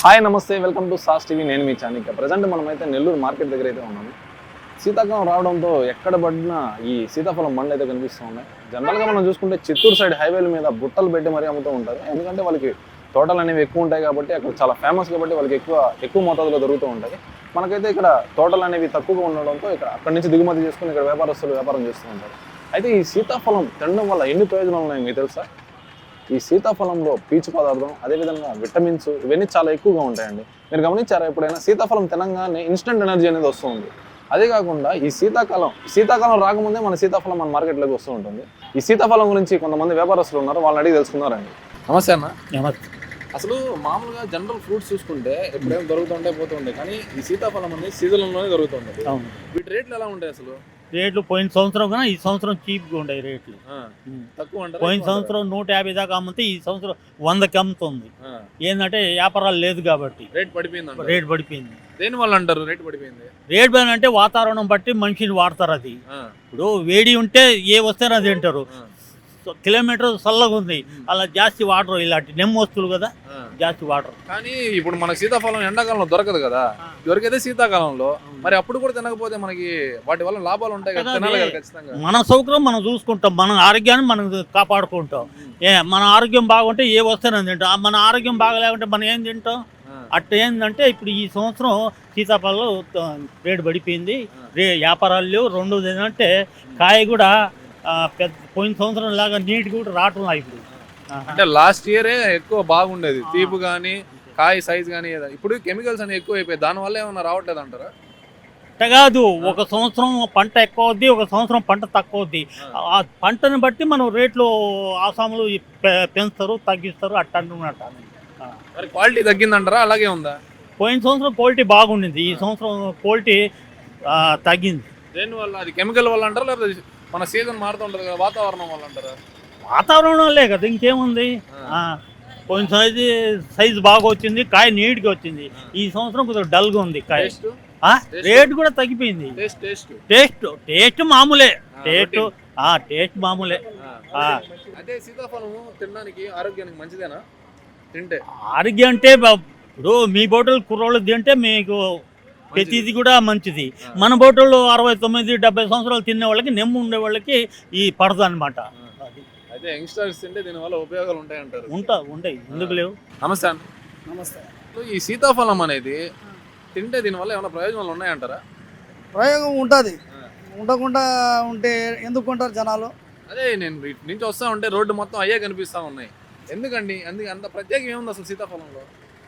Hi నమస్తే welcome to sauce TV. నేను మీ చానిక. Present మనమైతే నెల్లూరు మార్కెట్ దగ్గర అయితే ఉన్నాము. శీతాకాలం రావడంతో ఎక్కడ పడినా ఈ సీతాఫలం బండ్లు అయితే కనిపిస్తూ ఉన్నాయి. జనరల్గా మనం చూసుకుంటే చిత్తూరు సైడ్ హైవేల మీద బుట్టలు పెట్టి మరీ అమ్ముతూ ఉంటారు. ఎందుకంటే వాళ్ళకి తోటలు అనేవి ఎక్కువ ఉంటాయి కాబట్టి, అక్కడ చాలా ఫేమస్ కాబట్టి వాళ్ళకి ఎక్కువ మోతాదులో దొరుకుతూ ఉంటాయి. మనకైతే ఇక్కడ తోటలు అనేవి తక్కువగా ఉండడంతో ఇక్కడ అక్కడి నుంచి దిగుమతి చేసుకుని ఇక్కడ వ్యాపారస్తులు వ్యాపారం చేస్తూ ఉంటారు. అయితే ఈ సీతాఫలం తినడం వల్ల ఎన్ని ప్రయోజనాలు ఉన్నాయి మీకు తెలుసా? ఈ సీతాఫలంలో పీచు పదార్థం, అదేవిధంగా విటమిన్స్ ఇవన్నీ చాలా ఎక్కువగా ఉంటాయండి. మీరు గమనించారా ఎప్పుడైనా? సీతాఫలం తినగానే ఇన్స్టెంట్ ఎనర్జీ అనేది వస్తూ ఉంది. అదే కాకుండా ఈ శీతాకాలం రాకముందే మన సీతాఫలం మన మార్కెట్లోకి వస్తూ ఉంటుంది. ఈ సీతాఫలం గురించి కొంతమంది వ్యాపారస్తులు ఉన్నారు, వాళ్ళని అడిగి తెలుసుకున్నారండి. నమస్తే అన్న. నమస్తే. అసలు మామూలుగా జనరల్ ఫ్రూట్స్ చూసుకుంటే ఎప్పుడేమో దొరుకుతుంటే పోతుండే, కానీ ఈ సీతాఫలం అనేది సీజన్లోనే దొరుకుతుంది. వీటి రేట్లు ఎలా ఉంటాయి అసలు? రేట్లు పోయిన సంవత్సరం కన్నా ఈ సంవత్సరం చీప్గా ఉంటాయి రేట్లు. తక్కువ. పోయిన సంవత్సరం 150 దాకా అమ్మితే ఈ సంవత్సరం 100కి అమ్ముతుంది. ఏంటంటే వ్యాపారాలు లేదు కాబట్టి రేట్ పడిపోయింది. దేని వల్ల అంటారు రేట్ పడిపోయింది? రేట్ పైన అంటే వాతావరణం బట్టి మనిషిని వాడతారు. అది ఇప్పుడు వేడి ఉంటే ఏ వస్తేనే అది తింటారు. కిలోమీటర్ చల్లగా ఉంది, అలా జాస్తి వాటర్, ఇలాంటి నెమ్మ వస్తువులు కదా జాస్తి వాటర్. కానీ ఇప్పుడు మన సీతాఫలం ఎండాకాలంలో దొరకదు కదా, దొరికేదే శీతాకాలంలో. మరి అప్పుడు కూడా తినకపోతే మనకి వాటి వల్ల లాభాలు ఉంటాయి కదా, తినాలి కదా ఖచ్చితంగా. మన సౌకర్యం మనం చూసుకుంటాం, మన ఆరోగ్యాన్ని మనం కాపాడుకుంటాం. మన ఆరోగ్యం బాగుంటే ఏ వస్తేనే తింటాం, మన ఆరోగ్యం బాగలేకుంటే మనం ఏం తింటాం? అట్ట ఏంటంటే ఇప్పుడు ఈ సంవత్సరం సీతాఫలం రేటు పడిపోయింది, వ్యాపారాలు లేవు. రెండోది ఏంటంటే కాయ కూడా పోయిన సంవత్సరం లాగా నీట్ కూడా రావటం ఇప్పుడు. అంటే లాస్ట్ ఇయరే ఎక్కువ బాగుండేది, తీపు కానీ కాయ సైజ్ కానీ. ఇప్పుడు కెమికల్స్ అని ఎక్కువ అయిపోయి దానివల్ల ఏమన్నా రావట్లేదు అంటారా? అట్ట కాదు, ఒక సంవత్సరం పంట ఎక్కువ అవుద్ది, ఒక సంవత్సరం పంట తక్కువ అవుద్ది. ఆ పంటను బట్టి మనం రేట్లు ఆసాములు పెంచుతారు, తగ్గిస్తారు, అట్ట అంటున్నట్ట. మరి క్వాలిటీ తగ్గిందంటారా అలాగే ఉందా? పోయిన సంవత్సరం క్వాలిటీ బాగుండింది, ఈ సంవత్సరం క్వాలిటీ తగ్గింది. దేనివల్ల? అది కెమికల్ వల్ల అంటారా, లేకపోతే మన సీజన్ మారుతుంటది కదా, వాతావరణం వల్ల అంటారా? వాతావరణంలే కదా, ఇంకేముంది. పోయిన సైజు బాగా వచ్చింది, కాయ నీట్గా వచ్చింది. ఈ సంవత్సరం కొంచెం డల్గా ఉంది కాయ. రేట్ కూడా తగ్గిపోయింది. టేస్ట్ మామూలే, టేస్ట్ మామూలే. అదే సీతాఫలం తినడానికి ఆరోగ్యానికి మంచిదేనా? తింటే ఆరోగ్యం అంటే ఇప్పుడు మీ బోటలు కుర్రోళ్ళు తింటే మీకు ప్రతిది కూడా మంచిది. మన బోటోళ్ళు 69-70 సంవత్సరాలు తినే వాళ్ళకి, నెమ్ము ఉండే వాళ్ళకి ఈ పడదు అనమాట. అయితే యంగ్స్టర్స్ తింటే దీనివల్ల ఉపయోగాలు ఉంటాయంటారు? ఉంటాయి, ఎందుకు లేవు. నమస్తే అన్న. నమస్తే. ఈ సీతాఫలం అనేది తింటే దీనివల్ల ఏమైనా ప్రయోజనాలు ఉన్నాయంటారా? ప్రయోగం ఉంటుంది, ఉండకుండా ఉంటే ఎందుకు ఉంటారు జనాలు? అదే నేను ఇటు నుంచి వస్తా ఉంటే రోడ్డు మొత్తం అయ్యే కనిపిస్తూ ఉన్నాయి. ఎందుకండి? అంత ప్రత్యేకం ఏముంది అసలు సీతాఫలంలో?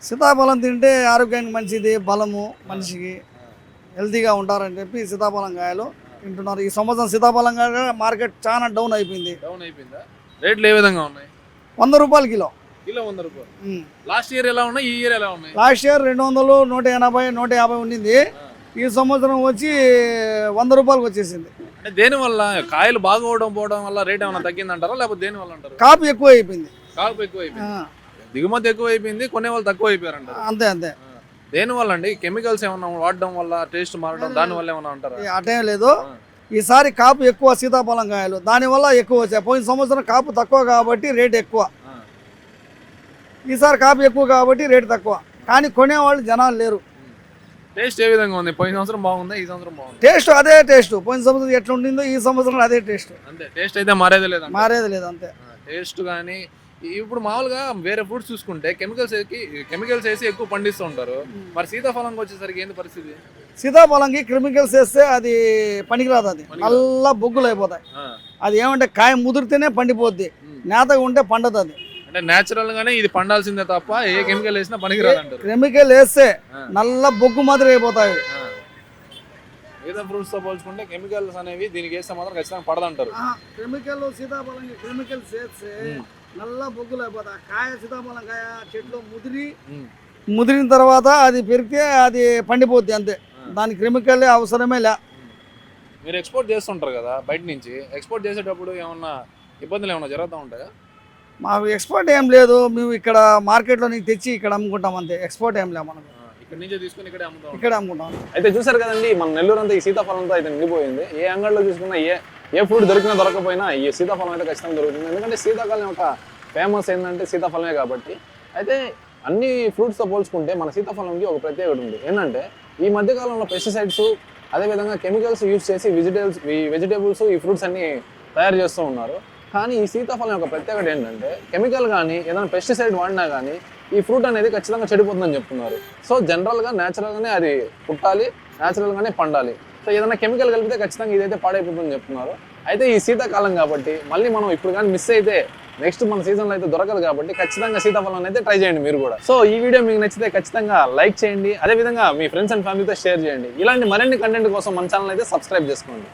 సీతాఫలం తింటే ఆరోగ్యానికి మంచిది, బలము, మనిషికి హెల్తీగా ఉంటారని చెప్పి సీతాఫలం కాయలు తింటున్నారు. ఈ సంవత్సరం సీతాఫలం కాయ మార్కెట్ చాలా డౌన్ అయిపోయిందా? రేట్లు ఏ విధంగా ఉన్నాయి? 100 రూపాయలు కిలో. 100 రూపాయలు. లాస్ట్ ఇయర్ ఎలా ఉన్నాయి, ఈ ఇయర్ ఎలా ఉన్నాయి? లాస్ట్ ఇయర్ 200, 180, 150 ఉండింది. ఈ సంవత్సరం వచ్చి 100 రూపాయలకు వచ్చేసింది. అంటే దేని వల్ల? కాయలు బాగోవడం పోవడం వల్ల రేట్ ఏమైనా తగ్గిందంటారా, లేకపోతే దేని వల్ల అంటారు? కాపు ఎక్కువ అయిపోయింది, దిగుమతి ఎక్కువ అయిపోయింది, కొనే వాళ్ళు తక్కువ అయిపోయారంట. అంతే. దేని వల్ల అండి? కెమికల్స్ ఏమన్నా వాడడం వల్ల టేస్ట్ మారడం, దాని వల్ల ఏమన్నా అంటారా? అటేం లేదు, ఈసారి కాపు ఎక్కువ సీతాఫలం కాయలు, దానివల్ల ఎక్కువ వచ్చాయి. పోయిన సంవత్సరం కాపు తక్కువ కాబట్టి రేట్ ఎక్కువ, ఈసారి కాపు ఎక్కువ కాబట్టి రేటు తక్కువ, కానీ కొనేవాళ్ళు జనాలు లేరు. టేస్ట్ ఏ విధంగా ఉంది? పోయిన సంవత్సరం బాగుందా, ఈ సంవత్సరం బాగుంది? టేస్ట్ అదే టేస్ట్, పోయిన సంవత్సరం ఎట్లా ఉండిందో ఈ సంవత్సరం అదే టేస్ట్. అంతే, టేస్ట్ అయితే మారేది లేదు అంతే. టేస్ట్ కానీ ఇప్పుడు మామూలుగా వేరే ఫ్రూట్స్ చూసుకుంటే కెమికల్స్ వేసి ఎక్కువ పండిస్తూ ఉంటారు. మరి సీతాఫలంకి వచ్చేసరికి ఏంది పరిస్థితి? సీతాఫలంకి కెమికల్స్ వేస్తే అది పనికిరాదు, అది నల్ల బొగ్గులు అయిపోతాయి. అది ఏమంటే కాయ ముదిరితేనే పండిపోద్ది, నేతగా ఉంటే పండదు. అది అంటే నేచురల్ గానే ఇది పండాల్సిందే తప్ప ఏ కెమికల్ వేసినా పనికిరాదు అంటారు. కెమికల్ వేస్తే నల్ల బొగ్గు మాదిరి అయిపోతాయి. మిగతా ఫ్రూట్స్ తో పోల్చుకుంటే కెమికల్స్ అనేవి దీనికి వేస్తే మాత్రం ఖచ్చితంగా పడదంటారు. సీతాఫలంకి కెమికల్స్ వేస్తే నల్ల బొగ్గులు అయిపోతాయి. కాయ సీతాఫలం కాయ చెట్లు ముదిరిన తర్వాత అది పెరిగితే అది పండిపోద్ది, అంతే. దానికి కెమికల్ అవసరమే లే. మీరు ఎక్స్పోర్ట్ చేస్తుంటారు కదా బయట నుంచి, ఎక్స్పోర్ట్ చేసేటప్పుడు ఏమన్నా ఇబ్బందులు ఏమన్నా జరుగుతూ ఉంటాయా? మాకు ఎక్స్పోర్ట్ ఏం లేదు, మేము ఇక్కడ మార్కెట్లో నుంచి తెచ్చి ఇక్కడ అమ్ముకుంటాం, అంతే. ఎక్స్పోర్ట్ ఏం లేదు మనకు, ఇక్కడ నుంచి తీసుకుని ఇక్కడ అమ్ముకుంటాం. అయితే చూసారు కదండి, మన నెల్లూరు అంతా ఈ సీతాఫలంతో అయితే నిండిపోయింది. ఏ అంగడిలో చూసుకున్నా ఏ ఫ్రూట్ దొరకపోయినా ఈ సీతాఫలం అయితే ఖచ్చితంగా దొరుకుతుంది. ఎందుకంటే శీతాకాలం యొక్క ఫేమస్ ఏంటంటే సీతాఫలమే కాబట్టి. అయితే అన్ని ఫ్రూట్స్తో పోల్చుకుంటే మన సీతాఫలంకి ఒక ప్రత్యేకత ఉంది. ఏంటంటే ఈ మధ్యకాలంలో పెస్టిసైడ్స్ అదేవిధంగా కెమికల్స్ యూస్ చేసి వెజిటేబుల్స్ ఈ ఫ్రూట్స్ అన్ని తయారు చేస్తూ ఉన్నారు. కానీ ఈ సీతాఫలం యొక్క ప్రత్యేకత ఏంటంటే కెమికల్ కానీ ఏదైనా పెస్టిసైడ్ వాడినా కానీ ఈ ఫ్రూట్ అనేది ఖచ్చితంగా చెడిపోతుందని చెప్తున్నారు. సో జనరల్గా న్యాచురల్గానే అది పుట్టాలి, న్యాచురల్గానే పండాలి. సో ఏదైనా కెమికల్ కలిపితే ఖచ్చితంగా ఇదైతే పాడైపోతుందని చెప్తున్నారు. అయితే ఈ శీతాకాలం కాబట్టి మళ్ళీ మనం ఇప్పుడు కానీ మిస్ అయితే నెక్స్ట్ మన సీజన్లో అయితే దొరకదు కాబట్టి ఖచ్చితంగా సీతాఫలం అయితే ట్రై చేయండి మీరు కూడా. సో ఈ వీడియో మీకు నచ్చితే ఖచ్చితంగా లైక్ చేయండి, అదేవిధంగా మీ ఫ్రెండ్స్ అండ్ ఫ్యామిలీతో షేర్ చేయండి. ఇలాంటి మరిన్ని కంటెంట్ కోసం మన ఛానల్ అయితే సబ్స్క్రైబ్ చేసుకోండి.